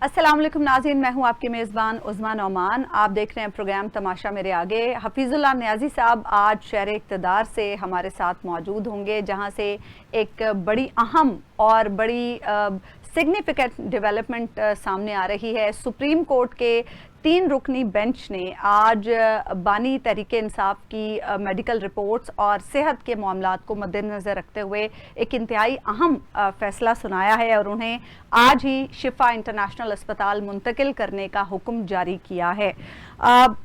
अस्सलाम वालेकुम नाज़रीन, मैं हूं आपकी मेज़बान उज़मा नौमान। आप देख रहे हैं प्रोग्राम तमाशा मेरे आगे। हफीज़ुल्लाह नियाज़ी साहब आज शहर इक़्तिदार से हमारे साथ मौजूद होंगे, जहां से एक बड़ी अहम और बड़ी सिग्निफिकेंट डेवलपमेंट सामने आ रही है। सुप्रीम कोर्ट के 3 रुकनी बेंच ने आज बानी तहरीके इंसाफ की मेडिकल रिपोर्ट्स और सेहत के मामलात को मद्देनज़र रखते हुए एक इंतहाई अहम फैसला सुनाया है और उन्हें आज ही शिफा इंटरनेशनल अस्पताल मुंतकिल करने का हुक्म जारी किया है।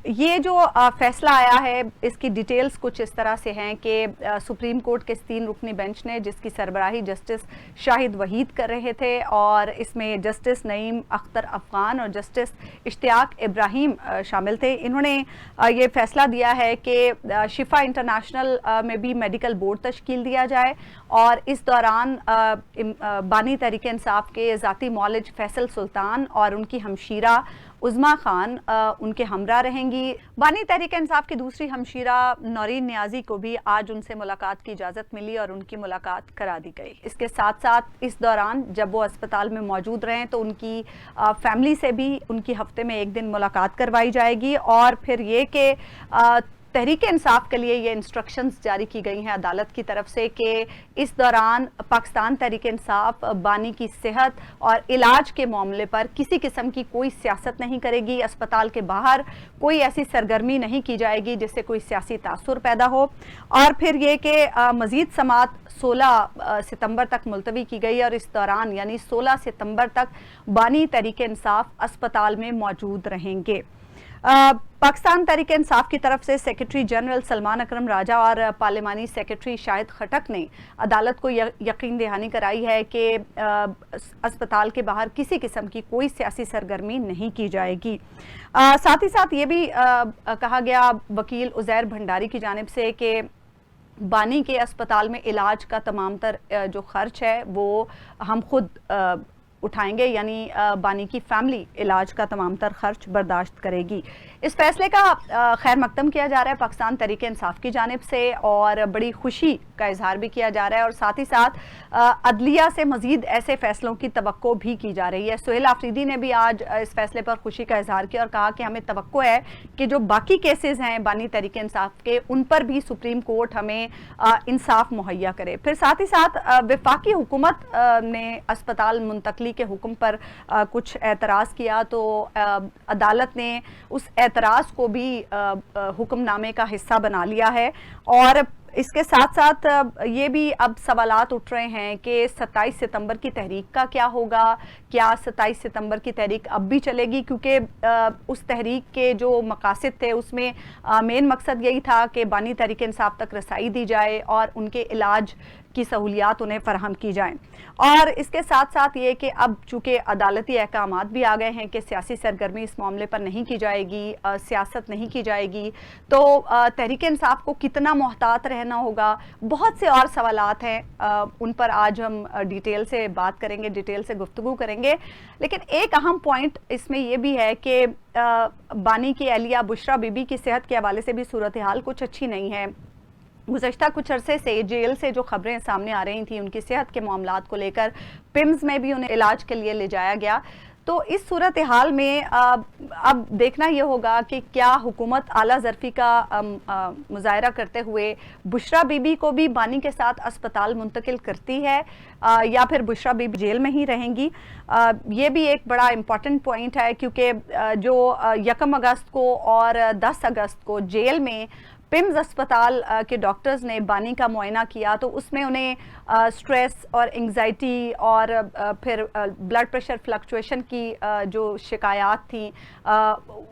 ये जो फैसला आया है, इसकी डिटेल्स कुछ इस तरह से हैं कि सुप्रीम कोर्ट के 3 रुकनी बेंच ने, जिसकी सरबराही जस्टिस शाहिद वहीद कर रहे थे, और इसमें जस्टिस नईम अख्तर अफगान और जस्टिस इश्तियाक इब्राहिम शामिल थे। इन्होंने ये फैसला दिया है कि शिफा इंटरनेशनल में भी मेडिकल बोर्ड तश्कील दिया जाए और इस दौरान बानी तहरीके इंसाफ के ज़ाती मौलिज फैसल सुल्तान और उनकी हमशीरा उज़मा खान उनके हमरा रहेंगी। बानी तहरीक इंसाफ की दूसरी हमशीरा नौरीन नियाज़ी को भी आज उनसे मुलाकात की इजाज़त मिली और उनकी मुलाकात करा दी गई। इसके साथ साथ इस दौरान जब वो अस्पताल में मौजूद रहें तो उनकी फैमिली से भी उनकी हफ्ते में एक दिन मुलाकात करवाई जाएगी। और फिर ये कि तहरीक इंसाफ के लिए ये इंस्ट्रक्शंस जारी की गई हैं अदालत की तरफ से कि इस दौरान पाकिस्तान तहरीक इंसाफ बानी की सेहत और इलाज के मामले पर किसी किस्म की कोई सियासत नहीं करेगी। अस्पताल के बाहर कोई ऐसी सरगर्मी नहीं की जाएगी जिससे कोई सियासी तासुर पैदा हो। और फिर ये कि मज़ीद समात 16 सितंबर तक मुलतवी की गई और इस दौरान यानी 16 सितंबर तक बानी तहरीक इंसाफ अस्पताल में मौजूद रहेंगे। पाकिस्तान तहरीक इंसाफ की तरफ से सेक्रेटरी जनरल सलमान अकरम राजा और पार्लिमानी सेक्रेटरी शाहिद खटक ने अदालत को यकीन दहानी कराई है कि अस्पताल के बाहर किसी किस्म की कोई सियासी सरगर्मी नहीं की जाएगी। साथ ही साथ ये भी कहा गया वकील उज़ैर भंडारी की जानिब से कि बानी के अस्पताल में इलाज का तमाम तर जो खर्च है वो हम खुद उठाएंगे, यानी बानी की फैमिली इलाज का तमाम तर खर्च बर्दाश्त करेगी। इस फैसले का खैर मकदम किया जा रहा है पाकिस्तान तहरीक इंसाफ की जानिब से और बड़ी खुशी का इजहार भी किया जा रहा है और साथ ही साथ अदलिया से मजीद ऐसे फैसलों की तवक्को भी की जा रही है। सुहेल आफरीदी ने भी आज इस फैसले पर खुशी का इजहार किया और कहा कि हमें तवक्को है कि जो बाकी केसेस हैं बानी तहरीक इंसाफ के, उन पर भी सुप्रीम कोर्ट हमें इंसाफ मुहैया करे। फिर साथ ही साथ वफाकी हुकूमत ने अस्पताल मुंतकली के हुक्म पर कुछ एतराज़ किया तो अदालत ने उस एतराज़ को भी हुक्मनामे का हिस्सा बना लिया है। और इसके साथ साथ ये भी अब सवालात उठ रहे हैं कि 27 सितंबर की तहरीक का क्या होगा। क्या 27 सितंबर की तहरीक अब भी चलेगी, क्योंकि उस तहरीक के जो मकासद थे उसमें मेन मकसद यही था कि बानी तहरीक इंसाफ तक रसाई दी जाए और उनके इलाज की सहूलियात उन्हें फराहम की जाएं। और इसके साथ साथ ये कि अब चूँकि अदालती अहकामात भी आ गए हैं कि सियासी सरगर्मी इस मामले पर नहीं की जाएगी, सियासत नहीं की जाएगी, तो तहरीक इंसाफ को कितना मोहतात रहना होगा। बहुत से और सवालात हैं, उन पर आज हम डिटेल से बात करेंगे, डिटेल से गुफ्तगू करेंगे। लेकिन एक अहम पॉइंट इसमें यह भी है कि बानी की अहलिया बुशरा बीबी की सेहत के हवाले से भी सूरत हाल कुछ अच्छी नहीं है। गुज़श्ता कुछ अरसे से जेल से जो खबरें सामने आ रही थी उनकी सेहत के मामलात को लेकर, पिम्स में भी उन्हें इलाज के लिए ले जाया गया। तो इस सूरत हाल में अब देखना यह होगा कि क्या हुकूमत आला ज़रफ़ी का मुज़ाहरा करते हुए बुशरा बीबी को भी बानी के साथ अस्पताल मुंतकिल करती है या फिर बुशरा बीबी जेल में ही रहेंगी। ये भी एक बड़ा इम्पॉर्टेंट पॉइंट है, क्योंकि जो 1 अगस्त को और 10 अगस्त को जेल में पिम्स अस्पताल के डॉक्टर्स ने बानी का मुआयना किया तो उसमें उन्हें स्ट्रेस और एंग्जाइटी और फिर ब्लड प्रेशर फ्लक्चुएशन की जो शिकायत थी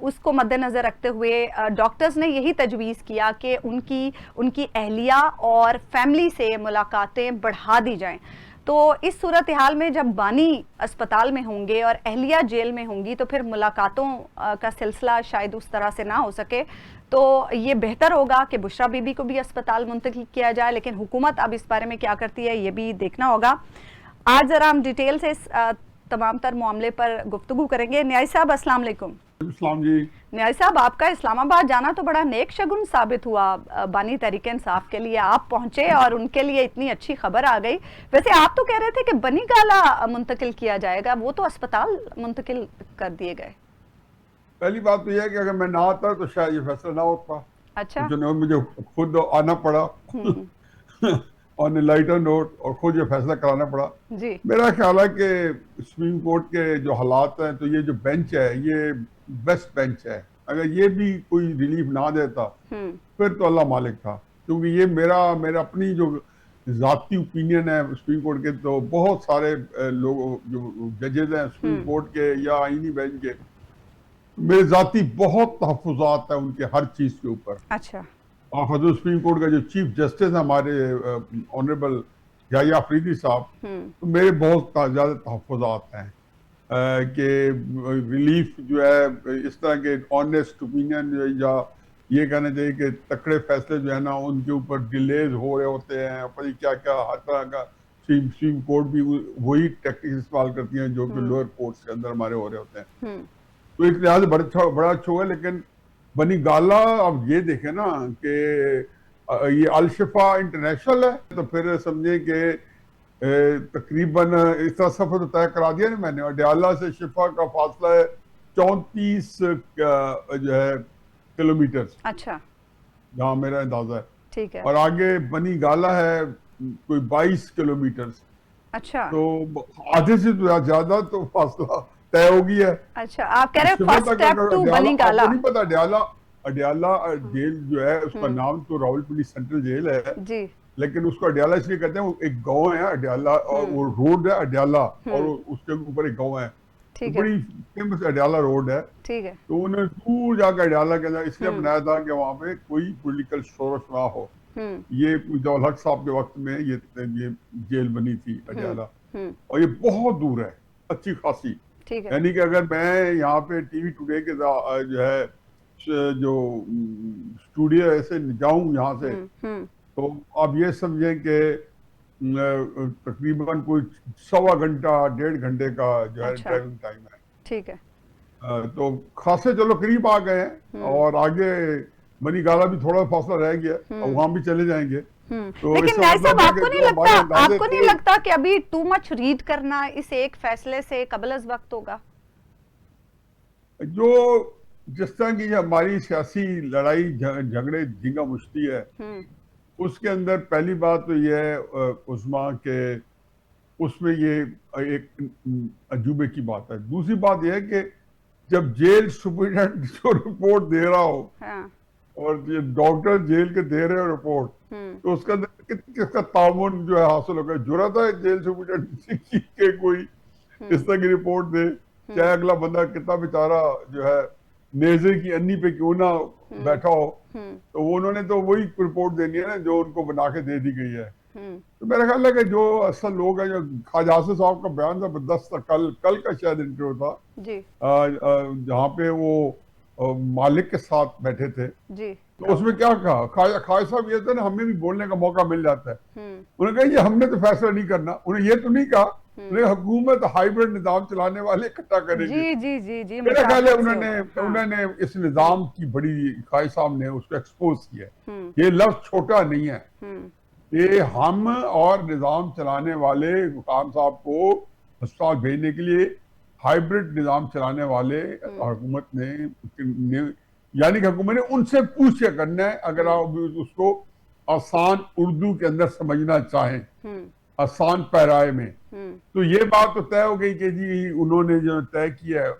उसको मद्देनज़र रखते हुए डॉक्टर्स ने यही तजवीज़ किया कि उनकी अहलिया और फैमिली से मुलाकातें बढ़ा दी जाएं। तो इस सूरत हाल में जब बानी अस्पताल में होंगे और अहलिया जेल में होंगी तो फिर मुलाकातों का सिलसिला शायद उस तरह से ना हो सके। तो ये बेहतर होगा कि बुशरा बीबी को भी अस्पताल मुंतकिल किया जाए, लेकिन हुकूमत अब इस बारे में क्या करती है ये भी देखना होगा। आज ज़रा हम डिटेल से इस तमाम तर मामले पर गुफ्तगू करेंगे। न्याय साहब अस्सलाम वालेकुम। इस्लाम जी। न्याय साहब, आपका इस्लामाबाद जाना तो बड़ा नेक शगुन साबित हुआ बानी तहरीक इंसाफ के लिए। आप पहुंचे और उनके लिए इतनी अच्छी खबर आ गई। वैसे आप तो कह रहे थे कि बनी गाला मुंतकिल किया जाएगा, वो तो अस्पताल मुंतकिल कर दिए गए। पहली बात तो यह है कि अगर मैं ना आता तो शायद ये फैसला ना होता। अच्छा। जो मुझे खुद आना पड़ा ऑन ए लाइटर नोट, और खुद ये फैसला कराना पड़ा। जी। मेरा ख्याल है कि सुप्रीम कोर्ट के जो हालात हैं, तो ये जो बेंच है ये बेस्ट बेंच है। अगर ये भी कोई रिलीफ ना देता फिर तो अल्लाह मालिक था, क्योंकि ये मेरा अपनी जो जाती ओपिनियन है सुप्रीम कोर्ट के, तो बहुत सारे लोग जो जजेज हैं सुप्रीम कोर्ट के या आईनी बेंच के, मेरे जाती बहुत तहफुजात है उनके हर चीज के ऊपर। अच्छा। और हजरत सुप्रीम कोर्ट का जो चीफ जस्टिस हमारे ऑनरेबल याया अफरीदी साहब, तो मेरे बहुत ज्यादा तहफुजात हैं कि रिलीफ जो है इस तरह के ऑनेस्ट ओपिनियन जो है, या ये कहना चाहिए कि तकड़े फैसले जो है ना उनके ऊपर डिलेज हो रहे होते हैं, पता क्या क्या हर तरह का। सुप्रीम कोर्ट भी वही टेक्निक इस्तेमाल करती हैं जो कि लोअर कोर्ट्स के अंदर हमारे हो रहे होते हैं। तो एक लिहाज बड़ा अच्छा हुआ। लेकिन बनी गाला, अब ये देखें ना कि ये अल-शिफा इंटरनेशनल है, तो फिर समझे कि तकरीबन इसका सफर तो तय करा दिया ना मैंने। और अडयाला से शिफा का फासला है 34 जो है किलोमीटर। अच्छा। जहाँ मेरा अंदाजा है। ठीक है। और आगे बनी गाला है कोई 22 किलोमीटर। अच्छा। तो आधे से तो ज्यादा तो फासला तय हो गया है। अच्छा, आप कह रहे हैं फर्स्ट स्टेप टू बनी गाला। आपको नहीं पता अडयाला जेल जो है उसका नाम तो रावलपिंडी सेंट्रल जेल है जी, लेकिन उसको अडयाला इसलिए कहते हैं, वो एक गांव है अडयाला, और वो रोड है अडयाला, और उसके ऊपर एक गांव है, तो बड़ी फेमस अडयाला रोड है। ठीक है। तो उन्होंने दूर जाकर अडयाला के अंदर इसलिए बनाया था कि वहाँ पे कोई पॉलिटिकल शोरश ना हो। ये जवाहर हक साहब के वक्त में ये जेल बनी थी अडयाला, और ये बहुत दूर है अच्छी खासी। यानी कि अगर मैं यहाँ पे टीवी टुडे के जो है जो स्टूडियो ऐसे जाऊं यहाँ से, तो आप ये समझें कि तकरीबन कोई 1.25 घंटा 1.5 घंटे का जो है ड्राइविंग टाइम है। ठीक है। तो खासे चलो करीब आ गए हैं, और आगे बनी गाला भी थोड़ा फासला रह गया, और वहां भी चले जाएंगे। तो लेकिन न्याय साहब, आपको नहीं लगता कि अभी टू मच रीड करना इस एक फैसले से कबल अज़ वक्त होगा? जो जिस तरह की हमारी सियासी लड़ाई झगड़े झींगा मुश्ती है, उसके अंदर पहली बात तो यह है उस्मा के उसमें ये एक अजूबे की बात है। दूसरी बात यह है कि जब जेल सुपरिटेंडेंट जो रिपोर्ट दे रहा हो, और ये डॉक्टर जेल के दे रहे हो रिपोर्ट, तो उसका किसका तामुन जो है हासिल होगा? जुर्रत है जेल सुपरिटेंडेंट के कोई इस तरह की रिपोर्ट दे, चाहे अगला बंदा कितना बेचारा जो है नेज़े की अन्नी पे क्यों ना बैठा हो, तो वो उन्होंने तो वही रिपोर्ट देनी है ना जो उनको बना के दे दी गई है। तो मेरा ख्याल है कि जो असल लोग हैं, जो ख्वाजा आसिफ साहब का बयान जबरदस्त था, कल का शायद इंटरव्यू था जी, जहाँ पे वो मालिक के साथ बैठे थे जी। तो उसमें क्या कहा ख्वाजा साहब, ये था ना हमें भी बोलने का मौका मिल जाता है। उन्होंने कहा ये हमने तो फैसला नहीं करना। उन्हें ये तो नहीं कहा हुकूमत हाइब्रिड निजाम चलाने वाले इकट्ठा करेगी। जी जी जी जी, मेरा ख्याल है उन्होंने इस निजाम की बड़ी ख्वाजा साहब ने उसको एक्सपोज किया। ये लफ्ज छोटा नहीं है, ये हम और निजाम चलाने वाले खान साहब को अस्पताल भेजने के लिए हाइब्रिड निजाम चलाने वाले हुकूमत ने यानी कि हुकूमत ने उनसे पूछ के करना है। अगर आप उसको आसान उर्दू के अंदर समझना चाहें, आसान पैराए में, तो ये बात तो तय हो गई कि जी उन्होंने जो तय किया है,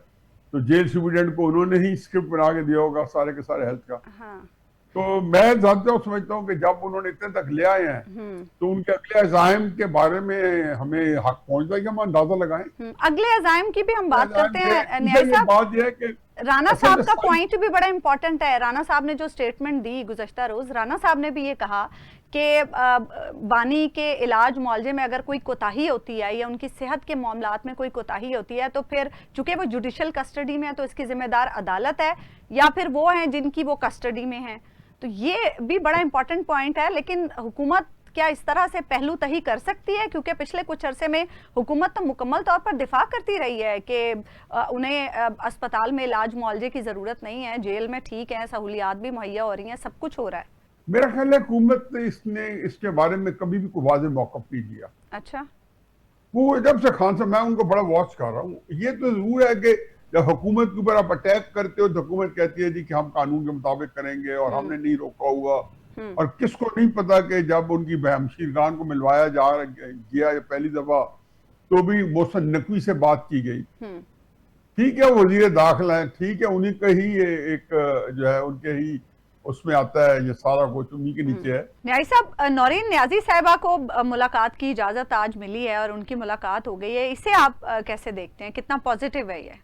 तो जेल सुपरिटेंडेंट को उन्होंने ही स्क्रिप्ट बना के दिया होगा सारे के सारे हेल्थ का। तो मैं जानता हूँ, समझता हूँ कि जब उन्होंने इतने तक ले आए हैं, तो उनके अगले अज़ाइम के बारे में हमें हक पहुंच जाएगा, हम अंदाजा लगाएं। अगले अज़ाइम की भी हम बात करते हैं न्याय साहब। बात यह है कि राना साहब का पॉइंट भी बड़ा इंपॉर्टेंट है। राना साहब ने जो स्टेटमेंट दी गुज़श्ता रोज, राना साहब ने भी ये कहा कि बानी के इलाज मुआलजे में अगर कोई कोताही होती है या उनकी सेहत के मामलात में कोई कोताही होती है, तो फिर चूंकि वो जुडिशल कस्टडी में है तो इसकी जिम्मेदार अदालत है या फिर वो हैं जिनकी वो कस्टडी में है। तो ये भी बड़ा इंपॉर्टेंट पॉइंट है। लेकिन हुकूमत क्या इस तरह से पहलू तही कर सकती है? क्योंकि पिछले कुछ अरसे में हुकूमत तो मुकम्मल तौर पर दिफा करती रही है कि उन्हें अस्पताल में इलाज मुआवजे की ज़रूरत नहीं है, जेल में ठीक है, सहूलियात भी मुहैया हो रही हैं, सब कुछ हो रहा है। मेरा ख्याल है हुकूमत ने इसके बारे में कभी भी कोई वाज़ेह मौक़िफ़ नहीं दिया। अच्छा। वो जब से खान साहब, मैं उनको बड़ा वॉच कर रहा हूँ, ये तो जरूर है कि जब हुकूमत के ऊपर आप अटैक करते हो तो हुकूमत कहती है जी कि हम कानून के मुताबिक करेंगे और हमने नहीं रोका हुआ। और किसको नहीं पता कि जब उनकी बहमशीर खान को मिलवाया गया पहली दफा तो भी मोहसिन नकवी से बात की गई। ठीक है, वजीर दाखिला है, ठीक है, उन्हीं का ही एक जो है उनके ही उसमें आता है, ये सारा कुछ उन्हीं के नीचे है। न्याजी साहब, नौरीन न्याजी साहिबा को मुलाकात की इजाजत आज मिली है और उनकी मुलाकात हो गई है, इसे आप कैसे देखते हैं, कितना पॉजिटिव है ये?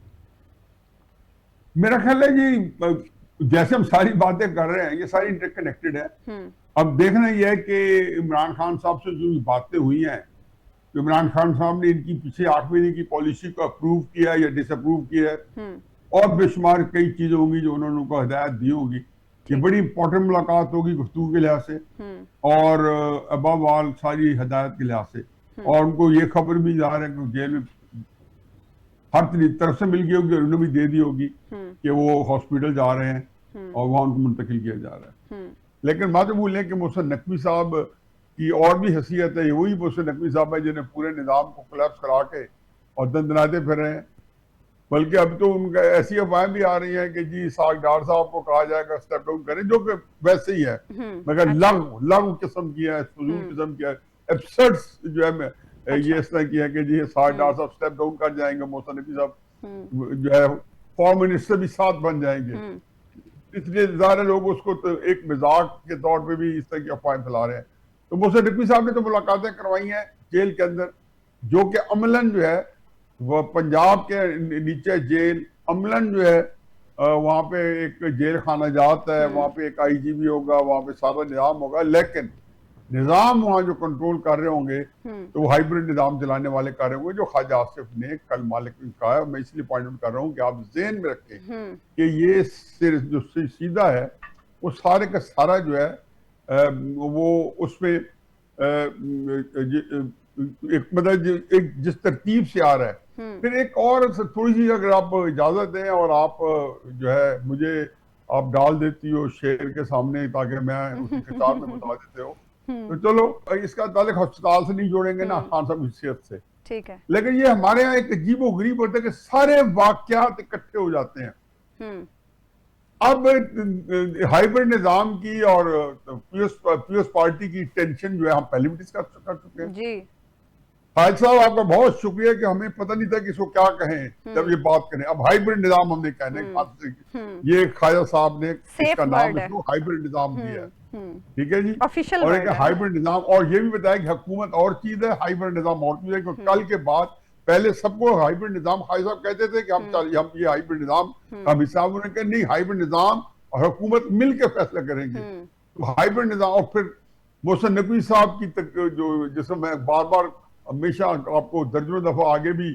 मेरा ख्याल है जी, जैसे हम सारी बातें कर रहे हैं ये सारी इंटरकनेक्टेड है। अब देखना यह है कि इमरान खान साहब से जो बातें हुई हैं, तो इमरान खान साहब ने इनकी पीछे 8 महीने की पॉलिसी को अप्रूव किया या डिसअप्रूव किया है, और बेशुमार कई चीजें होंगी जो उन्होंने उनको हिदायत दी होगी। ये बड़ी इंपॉर्टेंट मुलाकात होगी गुफ्तगू के लिहाज से और अबव ऑल सारी हिदायत के लिहाज से। और उनको ये खबर भी जा रहा है कि जेल में हर तरफ से मिल गई होगी और उन्हें भी दे दी होगी कि वो हॉस्पिटल जा रहे हैं और वहां उनको मुंतकिल किया जा रहा है। लेकिन बात भूलें कि मोहसिन नकवी साहब की और भी हैसियत है, वही मोहसिन नकवी साहब है जिन्हें पूरे निज़ाम को कोलैप्स करा के और दंदनाते फिर रहे हैं। बल्कि अब तो उनका ऐसी अफवाहें भी आ रही हैं कि जी सागदार साहब को कहा जाएगा स्टेप डाउन करें, जो कि वैसे ही है मगर लघु किस्म की है, फजूल किस्म की है, एब्सर्ड जो है ये इस तरह की है कि जी सागदार साहब स्टेप डाउन कर जाएंगे, मोहसिन नकवी साहब जो है फॉरेन मिनिस्टर भी साथ बन जाएंगे। इसलिए ज़ाहिर लोग उसको तो एक मजाक के तौर पे भी इस तरह की अफवाहें फैला रहे हैं। तो मोहसिन नकवी साहब ने तो मुलाकातें करवाई हैं जेल के अंदर, जो कि अमलन जो है वह पंजाब के नीचे जेल अमलन जो है वहाँ पे एक जेल खाना जात है, वहाँ पे एक आईजी भी होगा, वहाँ पे सारा निज़ाम होगा, लेकिन निज़ाम वहाँ जो कंट्रोल कर रहे होंगे तो वो हाइब्रिड निज़ाम चलाने वाले कर रहे होंगे, जो ख्वाजा आसिफ ने कल मालिक ने कहा है। मैं इसलिए पॉइंट आउट कर रहा हूँ कि आप ज़हन में रखें कि ये सिर जो सीधा है वो सारे का सारा जो है वो उसमें एक मतलब एक जिस तरतीब से आ रहा है। फिर एक और थोड़ी सी अगर आप इजाजत दें और आप जो है मुझे आप डाल देती हो शेर के सामने ताकि मैं उसी किताब में बता देते हो, तो चलो इसका ताल्लुक अस्पताल से नहीं जोड़ेंगे ना, खान साहब की सेहत से, ठीक है। लेकिन ये हमारे यहाँ एक अजीबो गरीब होता है कि सारे वाकयात इकट्ठे हो जाते हैं। अब हाइब्रिड निजाम की और पीएस पार्टी की टेंशन जो है हम पहले भी डिस्कस कर चुके हैं जी। फायद साहब आपका बहुत शुक्रिया कि हमें पता नहीं था कि इसको क्या कहें जब ये बात करें। अब हाइब्रिड निजाम हमने कहने ये ख्वाजा साहब ने इसका नाम इसको हाइब्रिड निजाम दिया है, ठीक है जी, ऑफिशियल और एक हाइब्रिड निजाम। और ये भी बताया कि हुकूमत और चीज है, हाइब्रिड निजाम और चीज है। क्योंकि कल के बाद पहले सबको हाइब्रिड निजाम ख्वाजा साहब कहते थे कि हम ये हाइब्रिड निजाम का हिस्सा, उन्होंने कहा नहीं, हाइब्रिड निजाम और हुकूमत मिलकर फैसला करेंगे। तो हाइब्रिड निजाम और फिर मोहसिन नकवी साहब की जो जिसमें मैं बार बार हमेशा आपको दर्जनों दफा आगे भी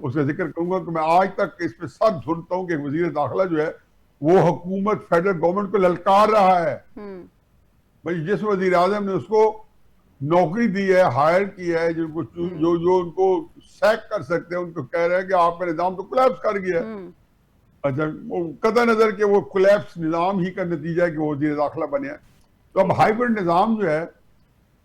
उसका जिक्र करूंगा कि मैं आज तक इस पे सब सुनता हूं कि वजीर दाखिला जो है वो हुकूमत फेडरल गवर्नमेंट को ललकार रहा है। भाई जिस वजीर आजम ने उसको नौकरी दी है, हायर किया है, जिनको जो उनको सैक कर सकते हैं, उनको कह रहे हैं कि आपका निजाम तो कोलैप्स कर गया। अच्छा, वो कतई नजर के वो कोलैप्स निजाम ही का नतीजा है कि वो वजीर दाखिला बने हैं। तो अब हाइब्रिड निजाम जो है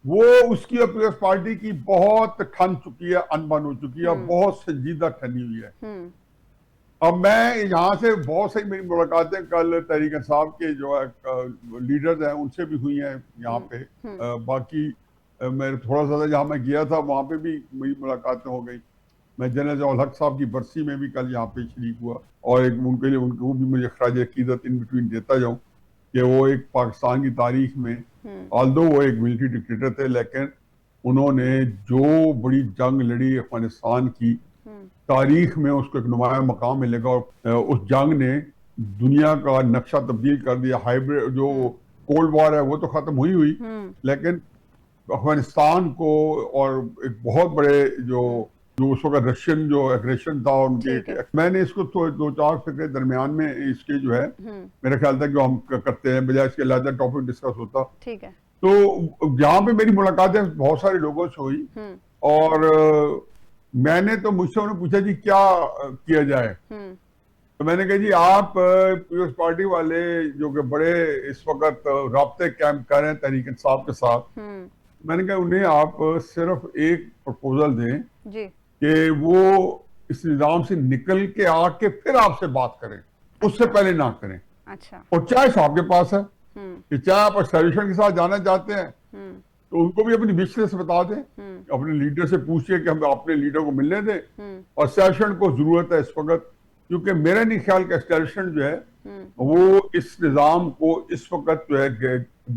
वो उसकी पीएस पार्टी की बहुत ठन चुकी है, अनबन हो चुकी है, बहुत संजीदा ठनी हुई है। अब मैं यहाँ से बहुत सारी मेरी मुलाकातें कल तहरीक इंसाफ के जो है लीडर्स हैं उनसे भी हुई हैं यहाँ पे। बाकी मैं थोड़ा सा जहाँ मैं गया था वहाँ पे भी मेरी मुलाकातें हो गई। मैं जनरल जवाल हक साहब की बरसी में भी कल यहाँ पे शरीक हुआ और एक उनके लिए उनको भी मुझे खराज अकीदत इन बिटवीन देता जाऊँ कि वो एक पाकिस्तान की तारीख में ऑल्दो वो एक मिलिट्री डिक्टेटर थे, लेकिन उन्होंने जो बड़ी जंग लड़ी अफगानिस्तान की तारीख में उसको एक नुमाया मकाम मिलेगा। और उस जंग ने दुनिया का नक्शा तब्दील कर दिया। हाइब्रिड जो कोल्ड वॉर है वो तो खत्म हुई लेकिन अफगानिस्तान को और एक बहुत बड़े जो उस वक्त रशियन जो एग्रेशन था उनके, मैंने इसको तो 2-4 फिक्रे दरमियान में इसके जो है मेरा ख्याल था कि हम करते हैं बजाय इसके अलग टॉपिक डिस्कस होता। ठीक है। तो यहाँ पे मेरी मुलाकातें बहुत सारे लोगों से हुई और मैंने तो मुझसे उन्होंने पूछा जी क्या किया जाए। तो मैंने कहा जी आप पीपल्स पार्टी वाले जो कि बड़े इस वक्त राब्ते कैंप कर रहे हैं तहरीक इंसाफ के साथ, मैंने कहा उन्हें आप सिर्फ एक प्रपोजल दें जी। कि वो इस निजाम से निकल के आके फिर आपसे बात करें, उससे पहले ना करें। अच्छा। और चॉइस आपके पास है कि चाहे आप सॉल्यूशन के साथ जाना चाहते हैं तो उनको भी अपनी विश लिस्ट बता दें, अपने लीडर से पूछिए कि हम अपने लीडर को मिलने दें। और सॉल्यूशन को जरूरत है इस वक्त, क्योंकि मेरा नहीं ख्याल का सॉल्यूशन जो है वो इस निजाम को इस वक्त जो है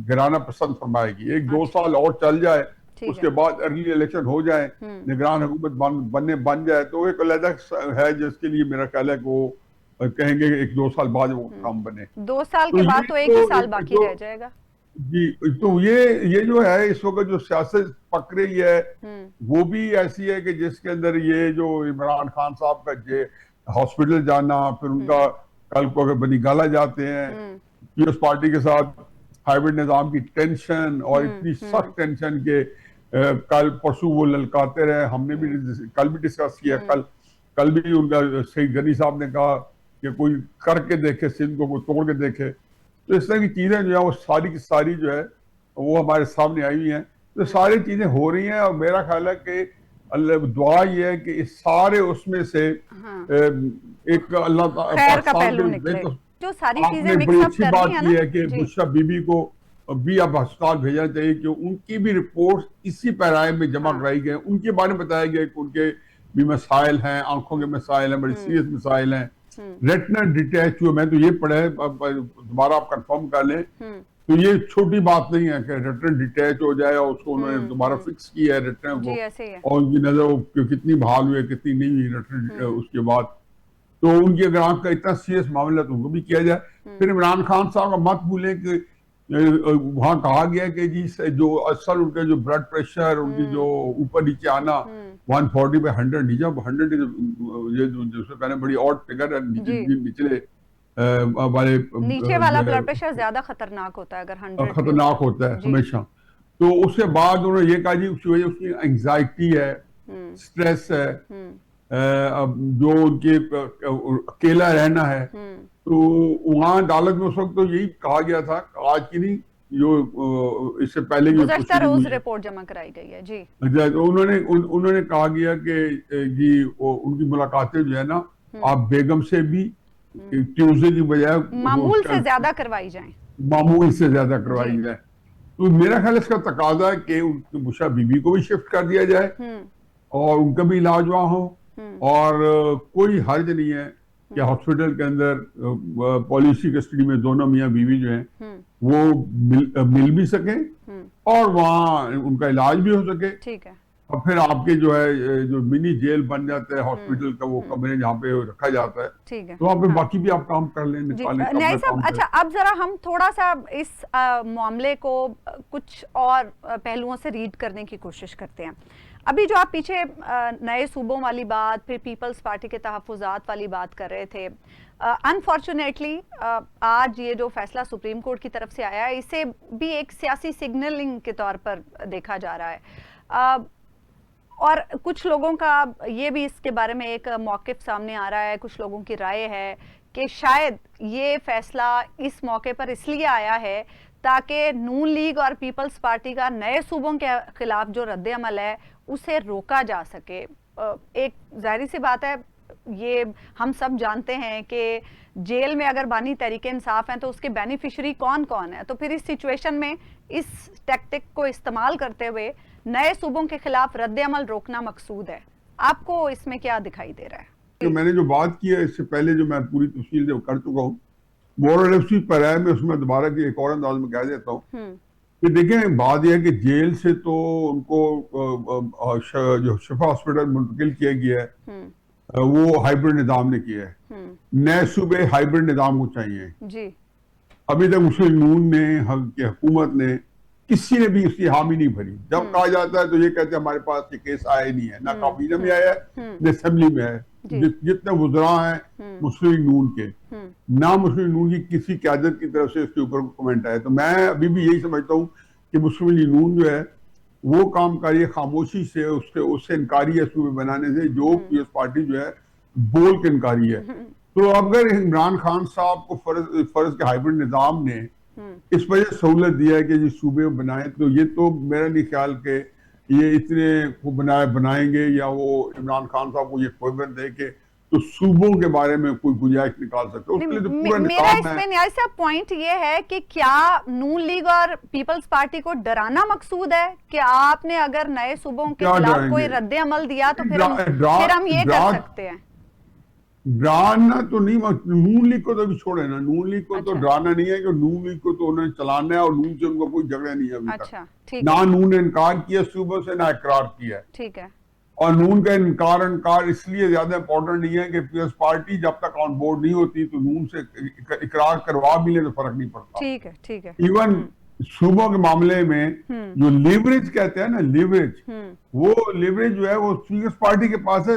गिराना पसंद फरमाएगी। एक दो साल और चल जाए, उसके बाद अर्ली इलेक्शन हो जाए, निगरान हुकूमत बन जाए तो एक अलग है जिसके लिए मेरा ख्याल है कि वो कहेंगे एक दो साल बाद वो काम बने। 2 साल के बाद तो एक ही साल बाकी रह जाएगा जी। तो ये जो है इस वक्त जो सियासत पक रही है वो भी ऐसी है कि जिसके अंदर ये जो इमरान खान साहब का हॉस्पिटल जाना, फिर उनका कल को अगर बनी गाला जाते हैं पीपल्स पार्टी के साथ हाइब्रिड निजाम की टेंशन और इतनी सख्त टेंशन के कल परसों वो ललकाते रहे। हमने भी कल भी डिस्कस किया, कल भी उनका सही गनी साहब ने कहा कि कोई करके देखे, सिंध को कोई तोड़ के देखे। तो इस तरह की चीजें जो है वो सारी की सारी जो है वो हमारे सामने आई हुई हैं। तो सारी चीजें हो रही हैं और मेरा ख्याल है कि अल्लाह दुआ ये है कि इस सारे उसमें से एक अल्लाह खैर का पहलू निकले। जो सारी चीजें बड़ी अच्छी बात की है कि बुशरा बीबी को भी अब अस्पताल भेजना चाहिए कि उनकी भी रिपोर्ट इसी पैराए में जमा कराई गई, उनके बारे में बताया गया कि उनके भी मसाइल हैं, आंखों के मसाइल हैं, बड़े सीरियस मसाइल हैं। रेटिना डिटैच हुआ, मैं तो ये पढ़ा है, दोबारा आप कंफर्म कर लें, तो ये छोटी बात नहीं है कि रेटिना डिटैच हो जाए और उसको उन्होंने दोबारा फिक्स किया है रेटिना को, और उनकी नजर कितनी बहाल हुई है कितनी नहीं हुई रेटिना उसके बाद। तो उनकी अगर आंख का इतना सीरियस मामला तो उनको भी किया जाए। फिर इमरान खान साहब का मत भूलें कि वहां कहा गया कि जी जो असल उनके जो ब्लड प्रेशर, उनकी जो ऊपर नीचे आना 140 पे 100 नीचे 100 ये जिससे पहले बड़ी ऑड फिगर है, निचले वाले नीचे वाला ब्लड प्रेशर ज्यादा खतरनाक होता है, अगर 100 खतरनाक होता है हमेशा। तो उसके बाद उन्होंने ये कहा जी उसकी वजह उसकी एंग्जाइटी है, स्ट्रेस है, जो उनके अकेला रहना है। तो वहां अदालत में उस वक्त तो यही कहा गया था, आज की नहीं, जो इससे पहले रोज रिपोर्ट जमा कराई गई है जी। तो उन्होंने कहा गया कि जी उनकी मुलाकातें जो है ना आप बेगम से भी ट्यूसडे की बजाय मामूल से ज्यादा करवाई जाए, मामूल से ज्यादा करवाई जाए। तो मेरा ख्याल इसका तकाजा है कि बुशरा बीबी को भी शिफ्ट कर दिया जाए और उनका भी इलाज वहां हो, और कोई हर्ज नहीं है कि हॉस्पिटल के अंदर पॉलिसी कस्टडी में दोनों मियाँ बीवी जो हैं वो मिल भी सके और वहाँ उनका इलाज भी हो सके। ठीक है। और फिर आपके जो है जो मिनी जेल बन जाता है हॉस्पिटल का, वो कमरे जहाँ पे रखा जाता है, ठीक है, तो वहाँ पे बाकी भी आप काम कर लें, न्याय साहब। अच्छा, अब जरा हम थोड़ा सा इस मामले को कुछ और पहलुओं से रीड करने की कोशिश करते हैं। अभी जो आप पीछे नए सूबों वाली बात, फिर पीपल्स पार्टी के तहफ़्फ़ुज़ात वाली बात कर रहे थे, अनफॉर्चुनेटली आज ये जो फैसला सुप्रीम कोर्ट की तरफ से आया है, इसे भी एक सियासी सिग्नलिंग के तौर पर देखा जा रहा है, और कुछ लोगों का ये भी इसके बारे में एक मौक़िफ़ सामने आ रहा है, कुछ लोगों की राय है कि शायद ये फैसला इस मौके पर इसलिए आया है ताकि नून लीग और पीपल्स पार्टी का नए सूबों के खिलाफ जो रद्द अमल है उसे रोका जा सके। एक जाहिर सी बात है, ये हम सब जानते हैं कि जेल में अगर बानी तहरीके इंसाफ हैं तो उसके बेनिफिशरी कौन कौन है, तो फिर इस सिचुएशन में इस टैक्टिक को इस्तेमाल करते हुए नए सूबों के खिलाफ रद्द अमल रोकना मकसूद है। आपको इसमें क्या दिखाई दे रहा है? तो मैंने जो बात की है इससे पहले जो मैं पूरी तफसील जो कर चुका हूँ, मोरल पर है, मैं उसमें दोबारा की एक और अंदाज में कह देता हूँ कि देखें, बात यह है कि जेल से तो उनको जो शिफा हॉस्पिटल मुंतकिल किया गया है वो हाइब्रिड निजाम ने किया है। नए सूबे हाइब्रिड निजाम को चाहिए जी। अभी तक मुस्लिम नून ने, हुकूमत ने, किसी ने भी उसकी हामी नहीं भरी। जब कहा जाता है तो ये कहते हैं हमारे पास ये केस आया नहीं है, ना काबीना में आया है न असेंबली में है। जितने वुज़रा हैं मुस्लिम नून के, ना मुस्लिम नून की किसी क़यादत की तरफ से इसके ऊपर कमेंट आया। तो मैं अभी भी यही समझता हूँ कि मुस्लिम लीग नून जो है वो काम करिए खामोशी से, उससे इनकारी है सूबे बनाने से, जो पीएस पार्टी जो है बोल के इनकारी है। तो अगर इमरान खान साहब को फर्ज के हाइब्रिड निजाम ने इस वजह सहूलत दिया है कि जी सूबे बनाए, तो ये तो मेरा नहीं ख्याल के ये इतने को बनाएंगे या वो इमरान खान साहब को ये फेवर दे के तो सूबों के बारे में कोई गुंजाइश निकाल सकते। उसके लिए तो पूरा मेरा निकाम इसमें न्याय साहब पॉइंट ये है कि क्या नून लीग और पीपल्स पार्टी को डराना मकसूद है कि आपने अगर नए सूबों के खिलाफ कोई रद्द अमल दिया तो फिर हम ये कर सकते हैं। डराना तो नहीं, नून लीग को तो अभी छोड़े ना, नून लीग को तो डराना नहीं है कि नून लीग को तो उन्हें चलाना है और नून से उनको कोई झगड़ा नहीं है अभी तक। ना नून ने इनकार किया सूबों से, ना इकरार किया। ठीक है। और नून का इनकार इसलिए ज्यादा इंपॉर्टेंट नहीं है कि पीएस पार्टी जब तक ऑन बोर्ड नहीं होती तो नून से इकरार करवा भी ले तो फर्क नहीं पड़ता। ठीक है, ठीक है। इवन सूबों के मामले में जो लिवरेज कहते हैं ना, लिवरेज, वो लिवरेज जो है वो पीएस पार्टी के पास है,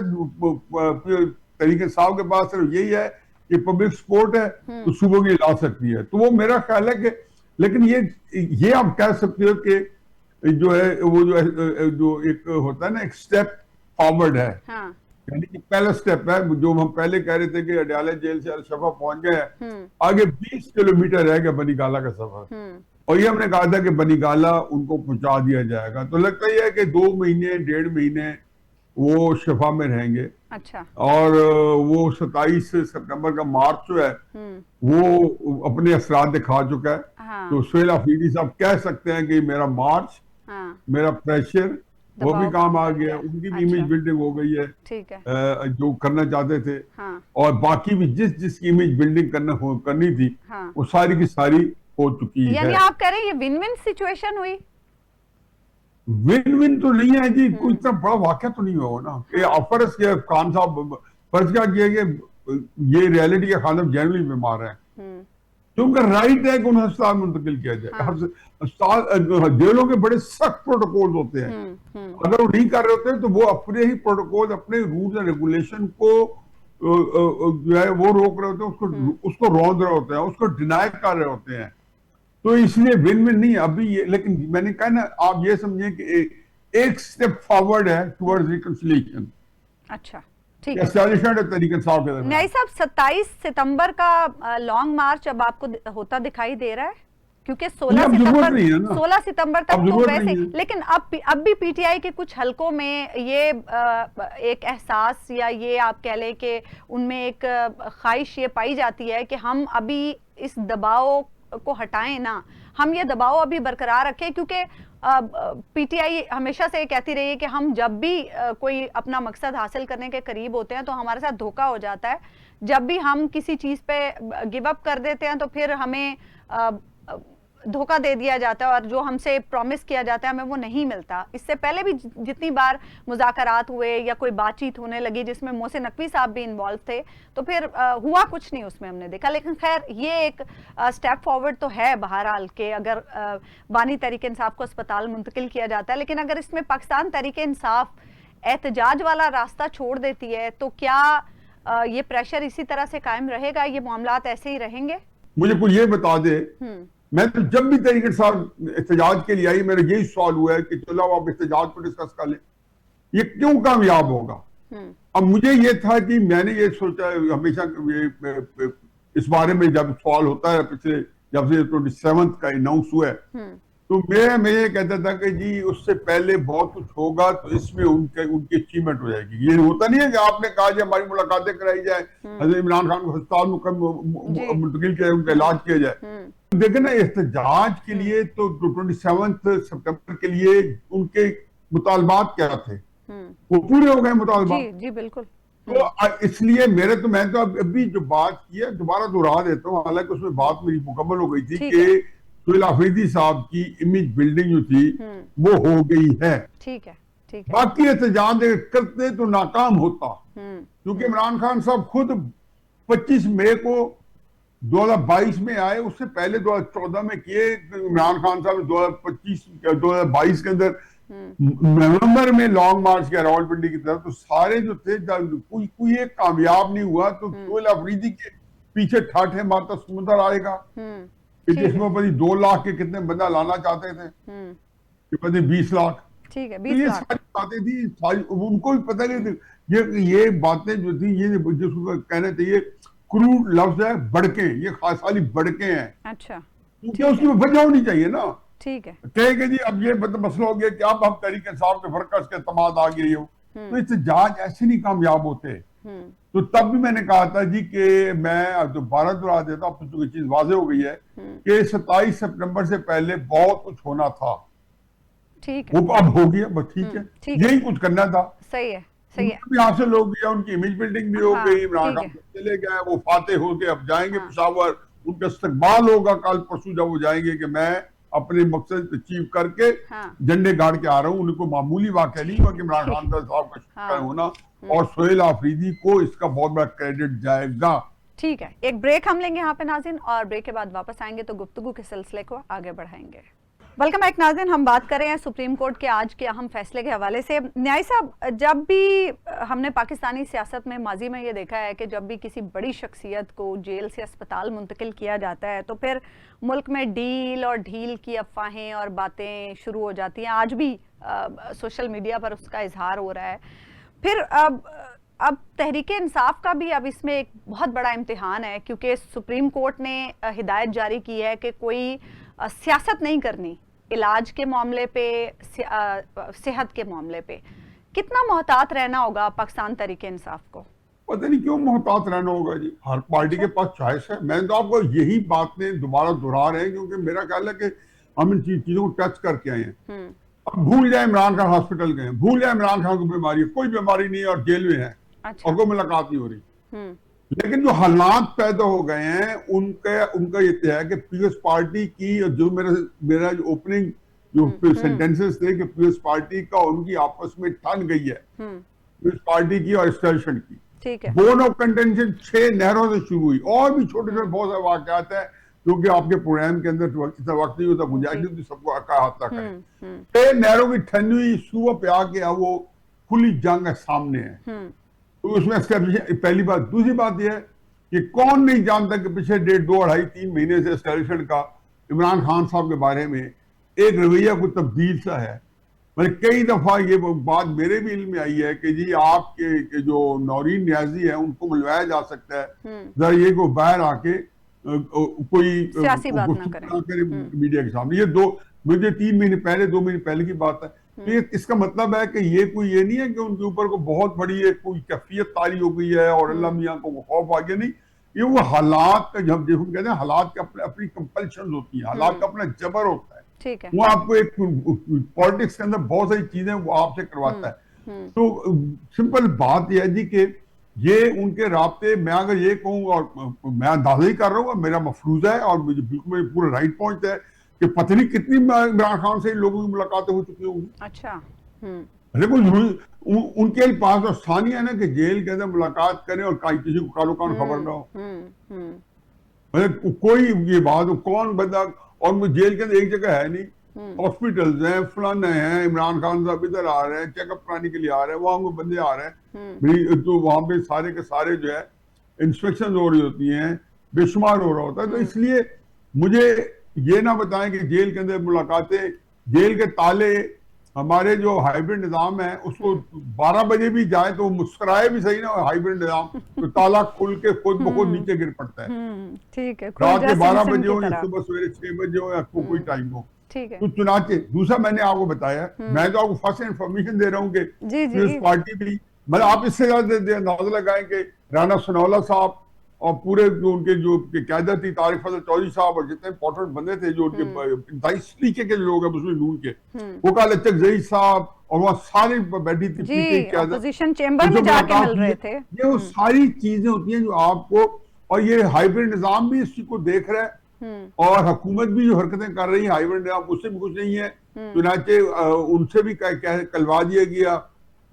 तरीके साहब के पास सिर्फ यही है कि पब्लिक सपोर्ट है तो सूबों की ला सकती है। तो वो मेरा ख्याल है कि, लेकिन ये आप कह सकते हो कि जो है वो जो एक होता है ना, एक स्टेप फॉरवर्ड है। हाँ। यानी कि पहला स्टेप है, जो हम पहले कह रहे थे कि अडयाला जेल से अलशफा पहुंच गए, आगे 20 किलोमीटर रह गया बनीगाला का सफर, और ये हमने कहा था कि बनीगाला उनको पहुंचा दिया जाएगा। तो लगता ही है कि 2 महीने 1.5 महीने वो शफा में रहेंगे। अच्छा। और वो 27 सितंबर का मार्च जो है वो अपने असरात दिखा चुका है। हाँ। तो सुहेल अफरीदी साहब कह सकते हैं कि मेरा मार्च, मेरा प्रेशर, वो भी काम आ गया, उनकी भी इमेज बिल्डिंग हो गई है। ठीक है। जो करना चाहते थे। हाँ। और बाकी भी जिसकी इमेज बिल्डिंग करनी थी, वो सारी की सारी हो चुकी है। यानी आप कह रहे हैं ये विन विन सिचुएशन हुई? विन विन तो नहीं है जी, कोई इतना बड़ा वाक्य तो नहीं हुआ ना। फर्ज किया खान साहब, फर्ज क्या किया कि ये रियलिटी के खान जनरली बीमार है, तो उनका राइट है कि उन्हें अस्पताल मुंतकिल किया जाए। अस्पताल जेलों के बड़े सख्त प्रोटोकॉल होते हैं, अगर वो नहीं कर रहे होते तो वो अपने ही प्रोटोकॉल, अपने रूल्स एंड रेगुलेशन को जो है वो रोक रहे होते हैं, उसको रौंद रहे होते हैं, उसको डिनाई कर रहे होते हैं। तो इसलिए विन विन नहीं अभी ये, लेकिन मैंने कहा ना, आप ये समझिए कि एक स्टेप फॉरवर्ड है टुवर्ड्स रिकंसिलिएशन। अच्छा, ठीक है। न्याय साहब, 27 सितंबर का लॉन्ग मार्च अब आपको होता दिखाई दे रहा है? क्योंकि 16 सितंबर तक तो वैसे, लेकिन अब भी पीटीआई के कुछ हलकों में ये एक एहसास या ये आप कह लें कि उनमें एक ख्वाहिश ये पाई जाती है कि हम अभी इस दबाव को हटाएं ना, हम ये दबाव अभी बरकरार रखें, क्योंकि पीटीआई हमेशा से कहती रही है कि हम जब भी कोई अपना मकसद हासिल करने के करीब होते हैं तो हमारे साथ धोखा हो जाता है। जब भी हम किसी चीज पे गिव अप कर देते हैं तो फिर हमें धोखा दे दिया जाता है और जो हमसे प्रॉमिस किया जाता है हमें वो नहीं मिलता। इससे पहले भी जितनी बार मुज़ाकरात हुए या कोई बातचीत होने लगी जिसमें मोहसिन नकवी साहब भी इन्वॉल्व थे, तो फिर हुआ कुछ नहीं उसमें हमने देखा। लेकिन खैर ये एक स्टेप फॉरवर्ड तो है बहरहाल के अगर बानी तहरीक इंसाफ को अस्पताल मुंतकिल किया जाता है। लेकिन अगर इसमें पाकिस्तान तहरीक इंसाफ एहतजाज वाला रास्ता छोड़ देती है तो क्या ये प्रेशर इसी तरह से कायम रहेगा, ये मामलात ऐसे ही रहेंगे? मुझे कोई ये बता दे, मैं तो जब भी तहरीक साहब एहतजाज के लिए आई मेरा यही सवाल हुआ है कि चलो आप एहतजाज को डिस्कस कर लें, ये क्यों कामयाब होगा। अब मुझे ये था कि मैंने ये सोचा हमेशा इस बारे में, जब सवाल होता है पिछले जब से 27 का अनाउंस हुआ है, तो मैं ये कहता था कि जी उससे पहले बहुत कुछ होगा तो इसमें उनकी अचीवमेंट हो जाएगी। ये होता नहीं है कि आपने कहा जी हमारी मुलाकातें कराई जाए, हज़रत इमरान खान को अस्पताल मुंतकिल किया जाए, उनका इलाज किया जाए। देखे ना, एहतजाज के लिए तो 27 सितंबर के लिए उनके मुतालबात क्या थे, वो पूरे हो गए मुतालबात। जी बिल्कुल। तो इसलिए मैं तो अभी जो बात की है दोबारा दोहरा देता हूँ, हालांकि उसमें बात मेरी मुकम्मल हो गई थी कि सुहेल अफरीदी साहब की इमेज बिल्डिंग जो थी वो हो गई है। ठीक है, ठीक है। बाकी एहतजाज करते तो नाकाम होता, क्योंकि इमरान खान साहब खुद 25 मई को 2022 में आए, उससे पहले 2014 में किए। इमरान खान साहब 2022 के अंदर नवंबर में लॉन्ग मार्च किया रावलपिंडी की तरफ, तो सारे जो थे कोई एक कामयाब नहीं हुआ। तो सुहेल अफरीदी के पीछे ठाठे मारता समुद्र आएगा। कि ठीक है। जिसमें पता नहीं 2 लाख के कितने बंदा लाना चाहते थे, कि पता नहीं 20 लाख। ठीक है, तो 20 ये लाख। सारी बातें थी, सारी उनको भी पता नहीं थी। ये बातें जो थी, ये जिसको कहना चाहिए क्रूड लफ्ज है, बड़के, ये खाली बड़के हैं, अच्छा, क्योंकि ठीक उसकी है, वजह होनी चाहिए ना। ठीक है। कहेंगे जी अब ये मतलब मसला हो गया कि अब हम तहरीक इंसाफ के फरकस के तमाद आ गए हो, तो इससे जहाज ऐसे नहीं कामयाब होते। तो तब भी मैंने कहा था जी कि मैं दोबारा दोहरा देता हूँ, चूंकि चीज वाजे हो गई है कि 27 सितंबर से पहले बहुत कुछ होना था, ठीक है। वो अब हो गया, बस ठीक है, ठीक है, यही कुछ करना था। सही है, सही है। उनका भी हासिल हो गया, उनकी इमेज बिल्डिंग भी हो हाँ, गई, इमरान ठीक खान है। चले गए, वो फाते हो के अब जाएंगे हाँ, पेशावर, उनका इस्तकबाल होगा कल परसों जब वो जाएंगे कि मैं अपने मकसद अचीव करके हाँ, झंडे गाड़ के आ रहा हूँ। उनको मामूली वाक़या नहीं हुआ कि इमरान ठीक। खान का साहब का शिकार हाँ, होना, और सोहेल आफरीदी को इसका बहुत बड़ा क्रेडिट जाएगा। ठीक है। एक ब्रेक हम लेंगे यहाँ पे नाज़रीन, और ब्रेक के बाद वापस आएंगे तो गुफ्तगू के सिलसिले को आगे बढ़ाएंगे। वेलकम बैक नाज़रीन, हम बात कर रहे हैं सुप्रीम कोर्ट के आज के अहम फैसले के हवाले से। न्याय साहब, जब भी हमने पाकिस्तानी सियासत में माजी में ये देखा है कि जब भी किसी बड़ी शख्सियत को जेल से अस्पताल मुंतकिल किया जाता है तो फिर मुल्क में डील और ढील की अफवाहें और बातें शुरू हो जाती हैं। आज भी सोशल मीडिया पर उसका इजहार हो रहा है। फिर अब तहरीक इंसाफ का भी अब इसमें एक बहुत बड़ा इम्तिहान है, क्योंकि सुप्रीम कोर्ट ने हिदायत जारी की है कि कोई सियासत नहीं करनी इलाज के मामले पे, सेहत के मामले पे। कितना मोहतात रहना होगा पाकिस्तान तहरीक इंसाफ को? पता नहीं क्यों मोहतात रहना होगा जी, हर पार्टी के पास चॉइस है। मैं तो आपको यही बातें दोबारा दोहरा रहे हैं, क्योंकि मेरा ख्याल है कि हम इन चीजों को टच करके आए हैं। अब भूल जाए इमरान खान हॉस्पिटल गए, भूल जाए इमरान खान को बीमारी है, कोई बीमारी नहीं है और जेल में है। अच्छा। और कोई मुलाकात नहीं हो रही। लेकिन जो हालात पैदा हो गए हैं उनका ये है कि पीएस पार्टी की, जो मेरा जो ओपनिंग जो सेंटेंसेस थे कि पीएस पार्टी का उनकी आपस में ठन गई है, पीएस पार्टी की और स्टेशन की। ठीक है। बोन ऑफ कंटेंशन 6 नहरों से शुरू हुई, और भी छोटे छोटे बहुत सारे वाकयात है, क्योंकि आपके प्रोग्राम के अंदर इतना वक्त नहीं होता, गुंजाइश नहीं होती सबको अहाता करें। 6 नहरों की ठन हुई, सुबह पे आके वो खुली जंग है, सामने है। तो उसमें पहली बात। दूसरी बात यह है कि कौन नहीं जानता कि पिछले 1.5, 2, 2.5, 3 महीने से एस्टेब्लिशमेंट का इमरान खान साहब के बारे में एक रवैया को तब्दील सा है। मतलब कई दफा ये बात मेरे भी इल्म में आई है कि जी आपके जो नौरीन न्याजी है उनको मिलवाया जा सकता है, जरा ये को बाहर आके कोई सियासी बात ना करे मीडिया के सामने। ये मुझे 3 महीने पहले, 2 महीने पहले की बात है। तो ये इसका मतलब है कि ये नहीं है कि उनके ऊपर को बहुत बड़ी एक कोई कैफियत तारी हो गई है और अल्लाह मियाँ को खौफ आ गया, नहीं। ये वो हालात का, जब देखो कहते हैं हालात के अपनी कंपल्शन होती है, हालात का अपना जबर होता है। ठीक है। वो आपको एक पॉलिटिक्स के अंदर बहुत सारी चीजें वो आपसे करवाता है। तो सिंपल बात यह है जी कि ये उनके राब्ते, मैं अगर ये कहूँ, और मैं अंदाजा ही कर रहा हूँ, मेरा मफरूजा है और मुझे बिल्कुल पूरा राइट पॉइंट है कि पता नहीं कितनी इमरान खान से लोगों की मुलाकातें हो चुकी होंगी। अच्छा। लेकिन उनके पास तो स्थानीय है ना कि जेल के अंदर मुलाकात करें और किसी को कालो कान खबर ना हो। मतलब कोई ये बात हो, कौन बंदा, और जेल के अंदर एक जगह है नहीं, हॉस्पिटल्स हैं, फलाने हैं, इमरान खान साहब इधर आ रहे हैं, चेकअप कराने के लिए आ रहे हैं, वहां को बंदे आ रहे हैं, तो वहां पे सारे के सारे जो है इंस्पेक्शन हो रही होती हैं, बेशुमार हो रहा होता है। तो इसलिए मुझे ये ना बताएं कि जेल के अंदर मुलाकातें, जेल के ताले, हमारे जो हाइब्रिड निजाम है उसको 12 बजे भी जाए तो मुस्कुराए भी सही ना, हाइब्रिड निजाम तो ताला खुल के खुद ब खुद नीचे गिर पड़ता है। ठीक है। रात के 12 बजे हो या सुबह सवेरे 6 बजे हो या कोई टाइम हो। ठीक है। तो चुनाचे दूसरा मैंने आपको बताया, मैं तो आपको फर्स्ट इन्फॉर्मेशन दे रहा हूँ कि इस पार्टी भी, मतलब आप इससे ज्यादा अंदाजा लगाएं कि राना सनौला साहब और पूरे जो उनके जो क्यादत थी, तारिक फजल चौधरी साहब और जितने इंपॉर्टेंट बंदे थे जो उनके इंतहाई सलीके के लोग हैं मुस्लिम नून के, वो काल अचक जहीद साहब और वहाँ सारी बैठी थी अपोजिशन चेंबर में जाके मिल रहे थे। ये वो सारी चीजें होती हैं जो आपको, और ये हाइब्रिड निजाम भी इस चीज को देख रहा है और हुकूमत भी जो हरकतें कर रही है हाइब्रिड निजाम, उससे भी कुछ नहीं है। चुनाचे उनसे भी कलवा दिया गया,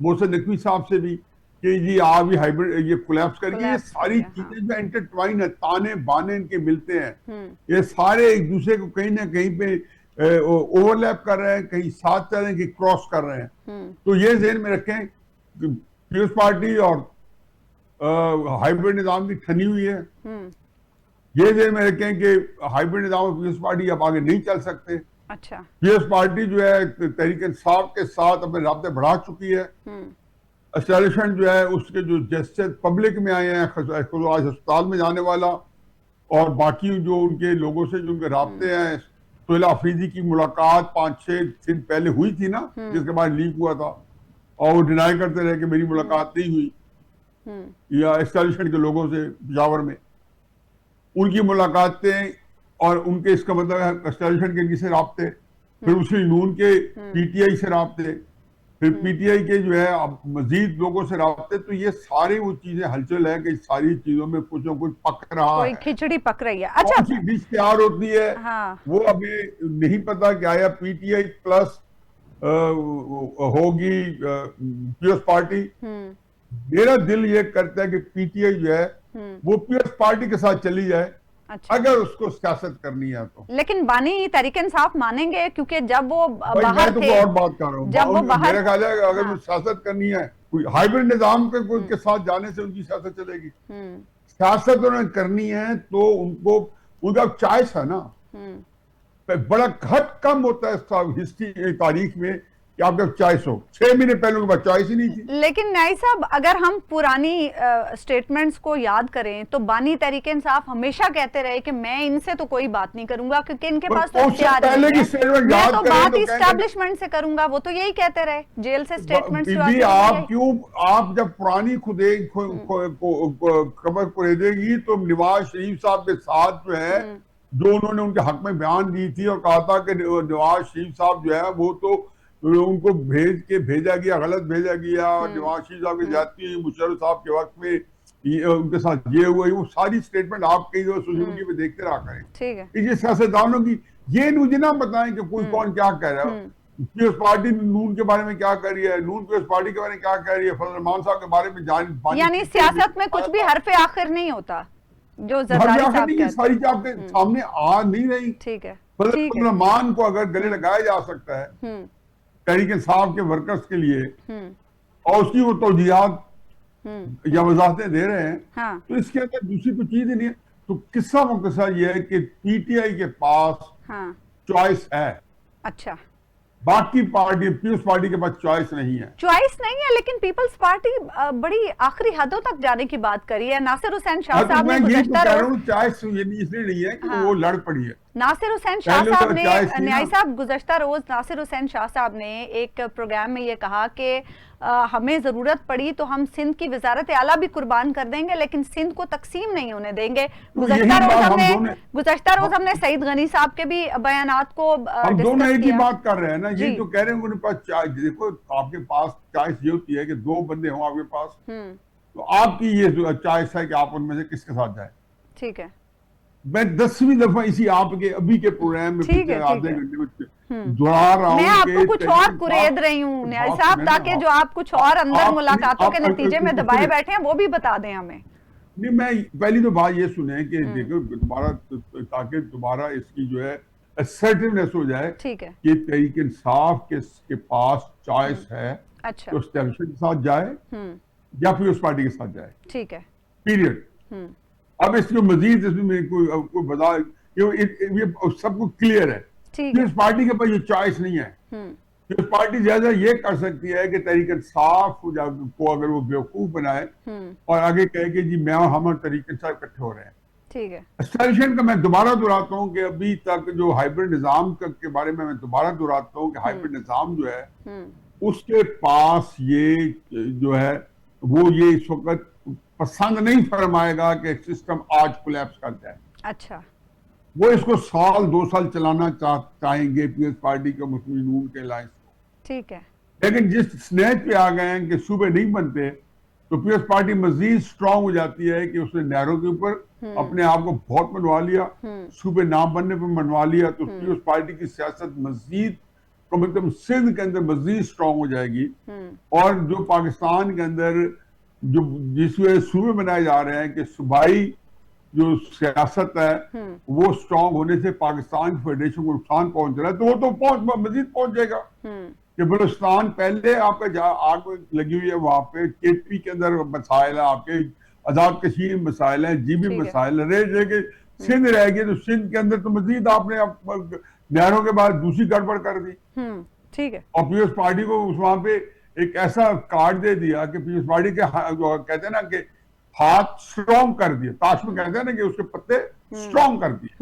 मोहसिन नकवी साहब से भी, कि जी आप भी हाइब्रिड ये कोलैप्स करेंगे। ये सारी चीजें जो इंटरट्वाइन है, ताने बाने इनके मिलते हैं, ये सारे एक दूसरे को कहीं ना कहीं पे ओवरलैप कर रहे हैं, कहीं साथ चल रहे हैं कि क्रॉस कर रहे हैं। तो ये ज़हन में रखें कि पीपल्स पार्टी और हाइब्रिड निजाम की ठनी हुई है, ये ध्यान में रखें कि हाइब्रिड निजाम और पीपल्स पार्टी अब आगे नहीं चल सकते। अच्छा। पीपल्स पार्टी जो है तहरीक इंसाफ के साथ अपने राब्ते बढ़ा चुकी है। एस्टैब्लिशमेंट जो है उसके जो जस्टिस पब्लिक में आए हैं, आज अस्पताल में जाने वाला और बाकी जो उनके लोगों से जो उनके राब्ते हैं, तोयला अफरीदी की मुलाकात 5-6 दिन पहले हुई थी ना, जिसके बाद लीक हुआ था और वो डिनाई करते रहे कि मेरी मुलाकात नहीं हुई, या एस्टैब्लिशमेंट के लोगों से पेशावर में उनकी मुलाकातें और उनके, इसका मतलब है एस्टैब्लिशमेंट के इनसे राब्ते, फिर मुस्लिम नून के पीटीआई से राब्ते, फिर पीटीआई के जो है मजीद लोगों से राब्ते। तो ये सारी वो चीजें हलचल है कि सारी चीजों में कुछ न कुछ पक रहा कोई है, खिचड़ी पक रही है। अच्छा, कौन सी डिश तैयार होती है हाँ। वो अभी नहीं पता कि आया पीटीआई प्लस होगी पीपल्स पार्टी। मेरा दिल ये करता है कि पीटीआई जो है वो पीपल्स पार्टी के साथ चली जाए। अच्छा। अगर उसको सियासत करनी है तो। लेकिन बानी तहरीक इंसाफ मानेंगे? क्योंकि जब वो बाहर थे, और बात कर रहा हूँ, जब वो बाहर, मेरा ख्याल है अगर वो सियासत करनी है, कोई हाइब्रिड निजाम के साथ जाने से उनकी सियासत चलेगी। सियासत उन्हें करनी है तो उनको, उनका चॉइस है ना। बड़ा घट कम होता है हिस्ट्री तारीख में कि आपका चॉइस हो। 6 महीने पहले उनके पास चॉइस ही नहीं थी। लेकिन न्याय साहब, अगर हम पुरानी स्टेटमेंट्स को याद करें तो बानी तहरीक इंसाफ हमेशा कहते रहे कि मैं इनसे तो कोई बात नहीं करूंगा क्योंकि इनके पास तो हथियार नहीं है, मैं तो बात इस्टेब्लिशमेंट से करूंगा। वो तो यही कहते रहे जेल से स्टेटमेंट्स। आप क्यों, आप जब पुरानी खबर कुरेदेगी तो नवाज शरीफ साहब के साथ जो है, जो उन्होंने उनके हक में बयान दी थी और कहा था कि नवाज शरीफ साहब जो है वो तो उनको भेजा गया, गलत भेजा गया, और नवाज शरीफ साहब की जाती मुशर्रफ साहब के वक्त में उनके साथ ये हुआ, वो सारी स्टेटमेंट आप कई सोशल मीडिया पे देखते रहा करें। ठीक है। ये सियासतदानों की, ये मुझे ना बताएं कि कोई कौन क्या कह रहा है। पीपल्स पार्टी नून के बारे में क्या कर रही है, नून पीपल्स पार्टी के बारे में क्या कह रही है, फजल रहमान साहब के बारे में यानी सियासत में कुछ भी हरफे आखिर नहीं होता जो जरदारी साहब कहते हैं। सारी चीज आपके सामने आ नहीं रही। ठीक है। फजल रहमान को अगर गले लगाया जा सकता है तहरीक इंसाफ के वर्कर्स के लिए और उसकी वो तौजीहात या वजाहतें दे रहे हैं, हाँ। तो इसके अंदर दूसरी कोई चीज ही नहीं है। तो किस्सा मुख्तसर ये है कि पीटीआई के पास चॉइस है। अच्छा। बाकी पार्टी, पीपल्स पार्टी के पास चॉइस नहीं है। चॉइस नहीं है, लेकिन पीपल्स पार्टी बड़ी आखिरी हदों तक जाने की बात करी है। नासिर हुसैन शाह साहब ने गुज़श्ता रोज़, चॉइस इसलिए नहीं है कि वो लड़ पड़ी है। नासिर हुसैन शाह साहब ने, न्याय साहब, गुज़श्ता रोज नासिर हुसैन शाह साहब ने एक प्रोग्राम में ये कहा कि हमें जरूरत पड़ी तो हम सिंध की वजारत आला भी कुर्बान कर देंगे, लेकिन सिंध को तकसीम नहीं होने देंगे। गुज़श्ता रोज हमने सईद गनी साहब के भी बयानात को हम दोनों एक ही बात कर रहे हैं ना। ये जो कह रहे हैं उनके पास चॉइस, देखो आपके पास चॉइस ये होती है कि 2 बंदे हों आपके पास, तो आपकी ये चॉइस है कि आप उनमें से किसके साथ जाए। ठीक है। मैं 10वीं दफा इसी आपके अभी के प्रोग्राम में आधे घंटे में दोहरा रहा हूँ। मैं आपको कुछ और कुरेद रही हूँ न्याय साहब, ताकि जो आप कुछ और अंदर मुलाकातों के नतीजे में दबाए बैठे हैं वो भी बता दें हमें। नहीं, मैं पहली तो बात ये सुने कि देखो दोबारा, ताकि दोबारा इसकी जो है असर्टिवनेस हो जाए। ठीक है। कि तहरीक इंसाफ के पास चॉइस है। अच्छा। तो एस्टैब्लिशमेंट के साथ जाए या फिर उस पार्टी के साथ जाए। ठीक है। पीरियड। अब इसको मजीद इसमें कोई बता, ये सबको क्लियर है कि इस पार्टी के पास ये चॉइस नहीं है। इस पार्टी ज्यादा ये कर सकती है कि तहरीक इंसाफ को अगर वो बेवकूफ बनाए और आगे कहे कि जी मैं और हम तहरीक इंसाफ इकट्ठे हो रहे हैं। ठीक है। एस्टैब्लिशमेंट का मैं दोबारा दोहराता हूँ कि अभी तक जो हाइब्रिड निजाम के बारे में मैं दोबारा दोहराता हूँ कि हाइब्रिड निजाम जो है उसके पास ये जो है वो ये इस वक्त पसंद नहीं फरमाएगा कि सिस्टम आज कोलैप्स कर जाए। अच्छा। वो इसको 1-2 साल चलाना चाहेंगे पीपल्स पार्टी के, मुस्लिम नून के अलायंस को। ठीक है। लेकिन जिस स्नेह पे आ गए हैं कि सूबे नहीं बनते, तो पीपल्स पार्टी मजीद स्ट्रांग हो जाती है कि उसने नहरों के ऊपर अपने आप को बहुत मनवा लिया, सूबे ना बनने पर मनवा लिया, तो पीपल्स पार्टी की सियासत मजीद मतलब सिंध के अंदर मजीद स्ट्रांग हो जाएगी। और जो पाकिस्तान के अंदर जो जिसमें सूबे बनाए जा रहे हैं कि सूबाई जो सियासत है वो स्ट्रांग होने से पाकिस्तान की फेडरेशन को नुकसान पहुंच रहा है, तो वो तो मजीद पहुंच जाएगा। कि बलूचिस्तान पहले आपका आग लगी हुई है, वहां पे केपी के अंदर मसाइल है, आपके आजाद कश्मीर में मसाइल है, जीबी मसाइल है, सिंध रह गई, तो सिंध के अंदर तो मजीद आपने नहरों के बाद दूसरी गड़बड़ कर दी। ठीक है। और पीपल्स पार्टी को वहां पे एक ऐसा कार्ड दे दिया कि पीपल्स पार्टी के जो कहते हैं ना कि हाथ स्ट्रॉन्ग कर दिए, ताश में कहते हैं ना कि उसके पत्ते स्ट्रॉन्ग कर दिए।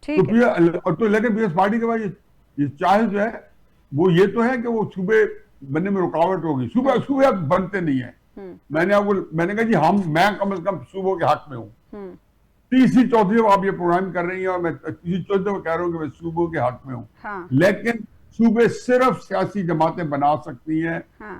तो लेकिन पीपल्स पार्टी के बाद ये चाहे जो है वो ये तो है कि वो सूबे बनने में रुकावट होगी, सूबे अब बनते नहीं है। मैंने कहा जी मैं कम से कम सूबों के हक में हूँ। तीसरी चौथी दफा आप ये प्रोग्राम कर रही हैं और मैं तीसरी चौथी दफा कह रहा हूँ कि मैं सूबों के हक में हूँ। हाँ। लेकिन सूबे सिर्फ सियासी जमातें बना सकती हैं। हाँ।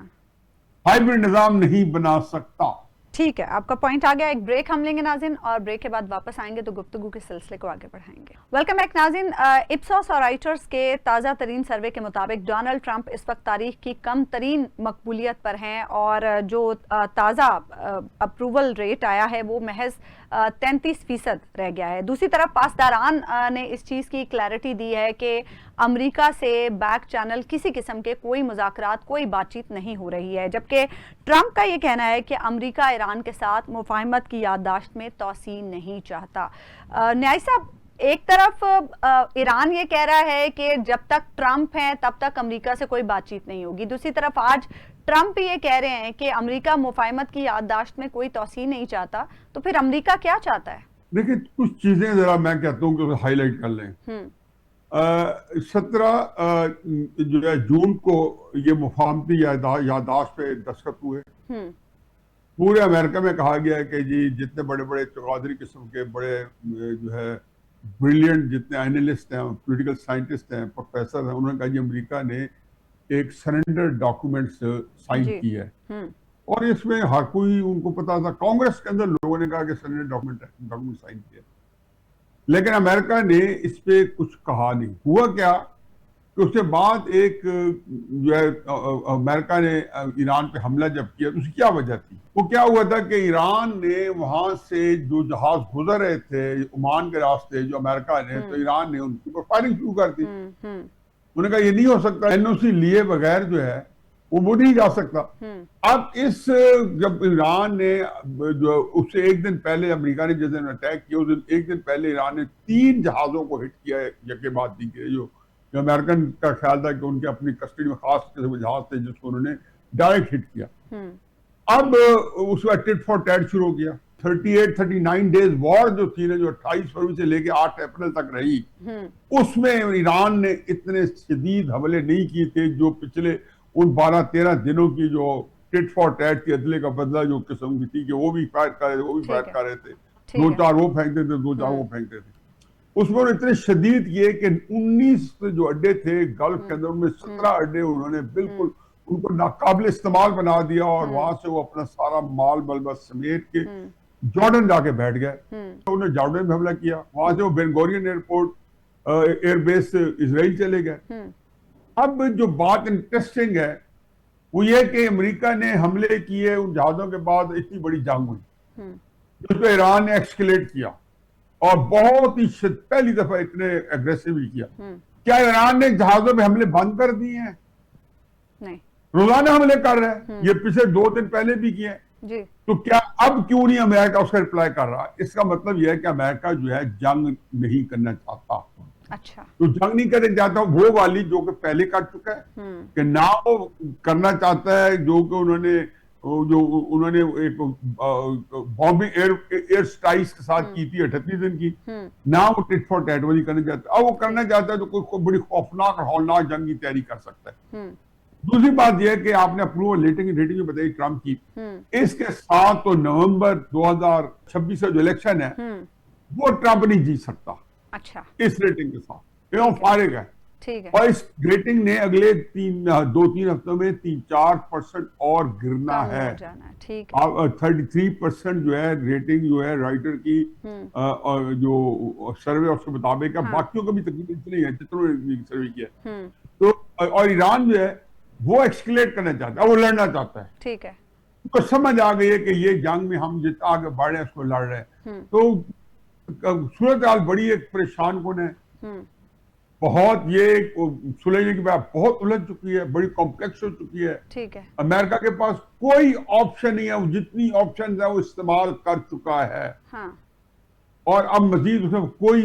हाइब्रिड निजाम नहीं बना सकता। ठीक है, आपका पॉइंट आ गया। एक ब्रेक हम लेंगे नाज़रीन, और ब्रेक के बाद वापस आएंगे तो गुफ्तगू के सिलसिले को आगे बढ़ाएंगे। वेलकम बैक नाज़रीन। इप्सोस और राइटर्स के ताज़ा तरीन सर्वे के मुताबिक डोनाल्ड ट्रंप इस वक्त तारीख की कम तरीन मकबूलियत पर हैं, और जो ताज़ा अप्रूवल रेट आया है वो महज 33% रह गया है। दूसरी तरफ पासदारान ने इस चीज़ की क्लैरिटी दी है कि अमेरिका से बैक चैनल किसी किस्म के कोई मुज़ाकरात, कोई बातचीत नहीं हो रही है, जबकि ट्रंप का ये कहना है कि अमेरिका ईरान के साथ मुफाहमत की याददाश्त में तोसी नहीं चाहता। न्याय साहब, एक तरफ ईरान ये कह रहा है कि जब तक ट्रंप हैं तब तक अमेरिका से कोई बातचीत नहीं होगी, दूसरी तरफ आज ट्रंप ये कह रहे हैं कि अमेरिका मुफाहमत की याददाश्त में कोई तोसी नहीं चाहता, तो फिर अमेरिका क्या चाहता है? देखिए, कुछ चीजें जरा मैं कहता हूँ कि हाईलाइट कर लें। 17 जो है जून को ये मुफाहमती याददाश्त पे दस्तखत हुए। पूरे अमेरिका में कहा गया है कि जी जितने बड़े बड़े चौधरी किस्म के बड़े जो है ब्रिलियंट जितने एनालिस्ट हैं, पॉलिटिकल साइंटिस्ट हैं, प्रोफेसर हैं, उन्होंने कहा जी अमेरिका ने एक सरेंडर डॉक्यूमेंट साइन की है। और इसमें हर कोई उनको पता था, कांग्रेस के अंदर लोगों ने कहा कि सरेंडर डॉक्यूमेंट साइन किया, लेकिन अमेरिका ने इस पे कुछ कहा नहीं। हुआ क्या कि उसके बाद एक जो है अमेरिका ने ईरान पे हमला जब किया तो उसकी क्या वजह थी? वो क्या हुआ था कि ईरान ने वहां से जो जहाज गुजर रहे थे ओमान के रास्ते, जो अमेरिका ने, तो ईरान ने उनके ऊपर फायरिंग शुरू कर दी। उन्होंने कहा ये नहीं हो सकता, एनओसी लिए बगैर जो है वो नहीं जा सकता। अब जब ईरान ने जो उससे एक दिन पहले अमेरिका ने जिस दिन अटैक किया उस दिन एक दिन पहले ईरान ने 3 जहाजों को हिट किया है, यके बाद दिखे, जो अमेरिकन का ख्याल था कि उनके अपनी कस्टडी में खास जहाज थे जिसको उन्होंने डायरेक्ट हिट किया। अब उसके बाद टिट फॉर टैट शुरू हो गया। 39 डेज वॉर जो थी ना, जो 28 फरवरी से लेके 8 अप्रैल तक रही, उसमें ईरान ने इतने शदीद हमले नहीं किए थे जो पिछले उन 12-13 दिनों की जो टिट फॉर टैट की अदले का बदला जो किस्म की थी कि वो भी फायर कर रहे थे, वो भी फायर कर रहे थे, 2-4 वो फेंकते थे, 2-4 वो फेंकते थे। उसमें उन्होंने इतने शदीद किए कि 19 जो अड्डे थे गल्फ के अंदर, उनमें 17 अड्डे उन्होंने बिल्कुल उनको नाकाबिल इस्तेमाल बना दिया, और वहां से वो अपना सारा माल बलबस समेट के जॉर्डन जाके बैठ गए। तो उन्होंने जॉर्डन में हमला किया, वहां से वो बेन गोरियन एयरपोर्ट एयरबेस इजराइल चले गए। अब जो बात इंटरेस्टिंग है वो ये कि अमेरिका ने हमले किए उन जहाजों के बाद इतनी बड़ी जंग हुई जिसको ईरान ने एक्सकेलेट किया, और बहुत ही पहली दफा इतने एग्रेसिवली किया। क्या ईरान ने जहाजों पे हमले बंद कर दिए हैं? नहीं, रोजाना हमले कर रहे हैं, ये पिछले 2 दिन पहले भी किए जी। तो क्या अब क्यों नहीं अमेरिका उसका रिप्लाई कर रहा? इसका मतलब यह है कि अमेरिका जो है जंग नहीं करना चाहता। अच्छा, तो जंग नहीं करना चाहता वो वाली जो कि पहले कर चुका है, कि ना वो करना चाहता है जो कि उन्होंने एक बॉम्बिंग एयर स्ट्राइक्स के साथ की थी 38 दिन की, ना वो टिट फॉर टैट वाली करना चाहता है। अब वो करना चाहता है तो कोई बड़ी खौफनाक और हौलनाक जंग की तैयारी कर सकता है। दूसरी बात यह है कि आपने अप्रूवल रेटिंग जो बताई ट्रंप की, इसके साथ तो नवंबर 2026 का जो इलेक्शन है वो ट्रंप नहीं जीत सकता। अच्छा, इस रेटिंग के साथ ये फारिग है। ठीक है। और इस रेटिंग ने अगले 2-3 हफ्तों में 3-4% और गिरना है। ठीक है। 33% जो है रेटिंग जो है राइटर की जो सर्वे उसके मुताबिक है। बाकियों का भी तकरीबन इतनी है जितने सर्वे किया। तो और ईरान जो है वो एक्सकेलेट करना चाहता है, वो लड़ना चाहता है। ठीक है, तो समझ आ गई है कि ये जंग में हम जितना आगे बढ़ रहे हैं उसको लड़ रहे हैं। तो सूरत हाल बड़ी एक परेशान कुन है, बहुत ये सुलझने की बात बहुत उलझ चुकी है, बड़ी कॉम्प्लेक्स हो चुकी है। ठीक है, अमेरिका के पास कोई ऑप्शन नहीं है, वो जितनी ऑप्शन है वो इस्तेमाल कर चुका है। हाँ। और अब मजीद उसमें कोई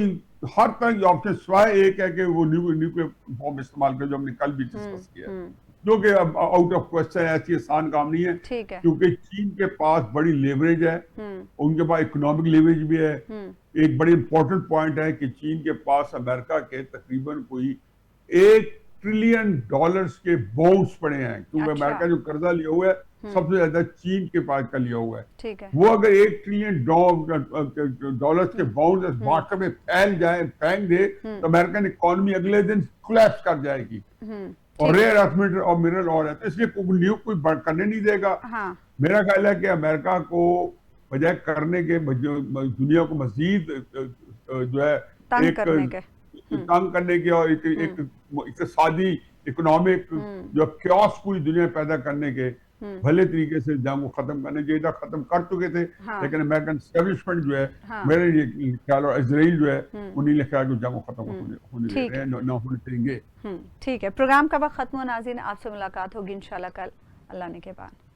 हर तरह की ऑप्शन सिवाय एक है कि वो न्यूक्लियर बॉम्ब इस्तेमाल कर, जो हमने कल भी डिस्कस किया है, जो कि अब आउट ऑफ क्वेश्चन है, ऐसी आसान काम नहीं है, ठीक है। क्योंकि चीन के पास बड़ी लेवरेज है, उनके पास इकोनॉमिक लेवरेज भी है। एक बड़ी इंपॉर्टेंट पॉइंट है कि चीन के पास अमेरिका के तकरीबन कोई $1 ट्रिलियन के बॉन्ड्स पड़े हैं, क्योंकि अच्छा। अमेरिका जो कर्जा लिया हुआ है सबसे ज्यादा चीन के पास का लिया हुआ है। ठीक है। वो अगर $1 ट्रिलियन के बॉन्ड मार्केट में फैल जाए, फेंक दे, तो अमेरिकन इकोनॉमी अगले दिन कोलैप्स कर जाएगी। और रेयर अर्थ मेटल और मिनरल और है, तो इसलिए कोई करने नहीं देगा। हाँ। मेरा ख्याल है कि अमेरिका को बजाय करने के दुनिया को मजीद जो है तंग करने के, तंग करने की और एक इकतसादी इकोनॉमिक जो ख्यास पूरी दुनिया में पैदा करने के भले तरीके से जंग को खत्म करने चाहिए था, खत्म कर चुके थे। हाँ। लेकिन अमेरिकन एस्टेब्लिशमेंट जो है, हाँ। मेरे लिए ख्याल, और इजराइल जो है, उन्हीं ने ख्याल जंग को खत्म होने दे रहे हैं, न होने देंगे। ठीक है। प्रोग्राम का वक्त खत्म हो नाज़रीन, आपसे मुलाकात होगी इंशाल्लाह कल अल्लाह ने के बाद।